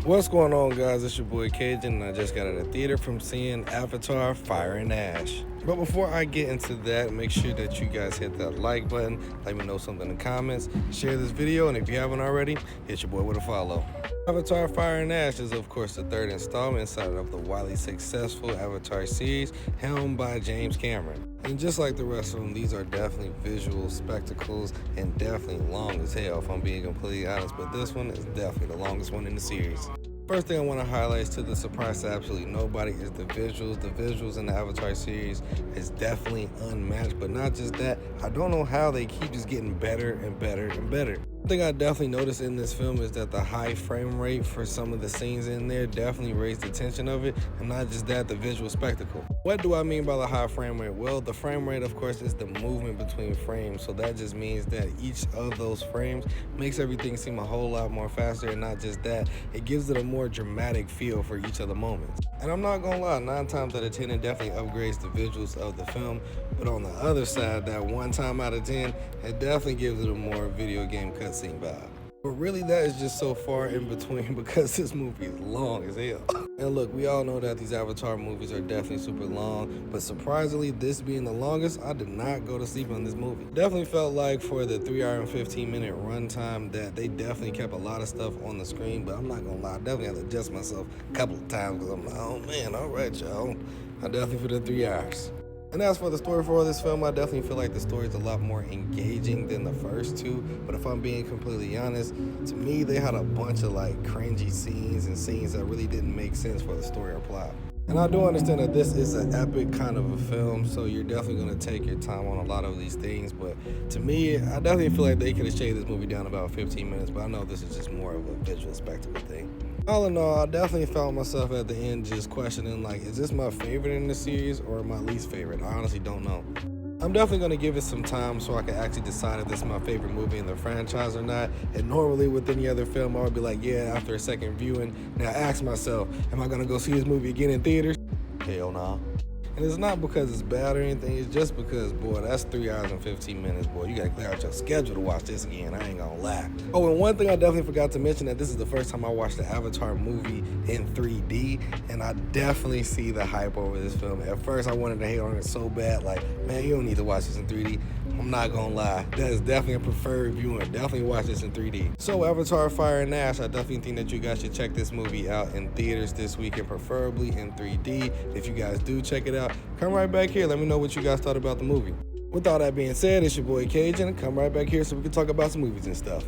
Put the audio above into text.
What's going on, guys? It's your boy Cajun, and I just got out of the theater from seeing Avatar Fire and Ash. But before I get into that, make sure that you guys hit that like button, let me know something in the comments, share this video, and if you haven't already, hit your boy with a follow. Avatar Fire and Ash is, of course, the third installment inside of the wildly successful Avatar series, helmed by James Cameron. And just like the rest of them, these are definitely visual spectacles and definitely long as hell, if I'm being completely honest, but this one is definitely the longest one in the series. First thing I want to highlight is, to the surprise to absolutely nobody, is the visuals. The visuals in the Avatar series is definitely unmatched, but not just that, I don't know how they keep just getting better and better and better. One thing I definitely noticed in this film is that the high frame rate for some of the scenes in there definitely raised the tension of it, and not just that, the visual spectacle. What do I mean by the high frame rate? Well, the frame rate, of course, is the movement between frames, so that just means that each of those frames makes everything seem a whole lot more faster, and not just that, it gives it a more dramatic feel for each of the moments. And I'm not gonna lie, 9 times out of 10 it definitely upgrades the visuals of the film, but on the other side, that 1 time out of 10, it definitely gives it a more video game cutscene vibe. But really, that is just so far in between because this movie is long as hell. And look, we all know that these Avatar movies are definitely super long, but surprisingly, this being the longest, I did not go to sleep on this movie. Definitely felt like for the 3 hour and 15 minute runtime that they definitely kept a lot of stuff on the screen, but I'm not gonna lie, I definitely had to adjust myself a couple of times because I'm like, oh man, all right, y'all. I definitely for the 3 hours. And as for the story for this film, I definitely feel like the story is a lot more engaging than the first two. But if I'm being completely honest, to me, they had a bunch of like cringy scenes and scenes that really didn't make sense for the story or plot. And I do understand that this is an epic kind of a film, so you're definitely going to take your time on a lot of these things. But to me, I definitely feel like they could have shaved this movie down about 15 minutes, but I know this is just more of a visual spectacle thing. All in all, I definitely found myself at the end just questioning, like, is this my favorite in the series or my least favorite? I honestly don't know. I'm definitely going to give it some time so I can actually decide if this is my favorite movie in the franchise or not. And normally with any other film, I would be like, yeah, after a second viewing. Now I ask myself, am I going to go see this movie again in theaters? Hell no. And it's not because it's bad or anything, it's just because, boy, that's 3 hours and 15 minutes, boy. You gotta clear out your schedule to watch this again, I ain't gonna lie. Oh, and one thing I definitely forgot to mention, that this is the first time I watched the Avatar movie in 3D, and I definitely see the hype over this film. At first, I wanted to hate on it so bad, like, man, you don't need to watch this in 3D. I'm not gonna lie, that is definitely a preferred viewing. Definitely watch this in 3D. So Avatar Fire and Ash, I definitely think that you guys should check this movie out in theaters this week, and preferably in 3D. If you guys do check it out, come right back here. Let me know what you guys thought about the movie. With all that being said, it's your boy Cajun. Come right back here so we can talk about some movies and stuff.